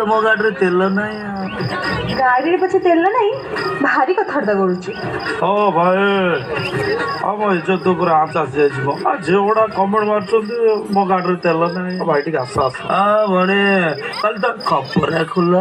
ମୋ ଗାଡ଼ିରେ ତେଲ ନାହିଁ। ଗାଡ଼ିରେ ପଛେ ତେଲ ନାହିଁ, ଭାରି କଥାବାର୍ତ୍ତା କରୁଛି। ହଁ ଭାଇ, ଆମ ଇଜ୍ଜତ ଉପରେ ଆଞ୍ଚ ଆସିଯାଇଛି। ଆଉ ଝିଅ ଗୁଡ଼ା କମେଣ୍ଟ ମାରୁଛନ୍ତି ମୋ ଗାଡ଼ିରେ ତେଲ ନାହିଁ। ଭାଇ ଟିକେ ଆସ ଆସ। ଭଣୀ କାଲି ତ ଖପରା ଖୋଲ।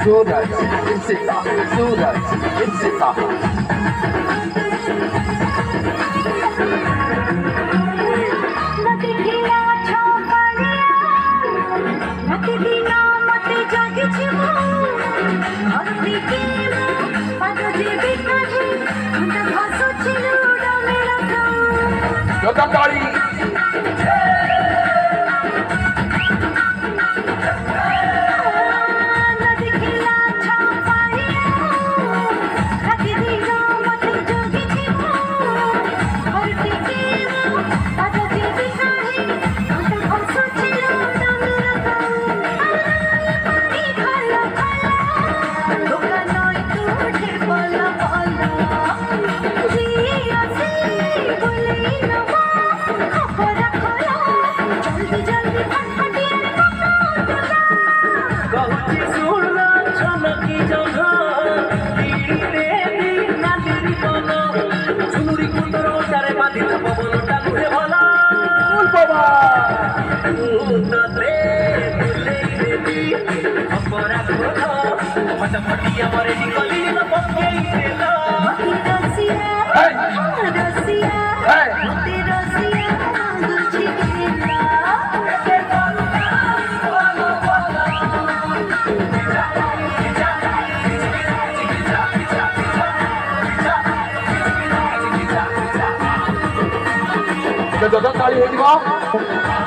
Suraj Insita, Suraj Insita. Yogatari. Jodoh kali ini kok.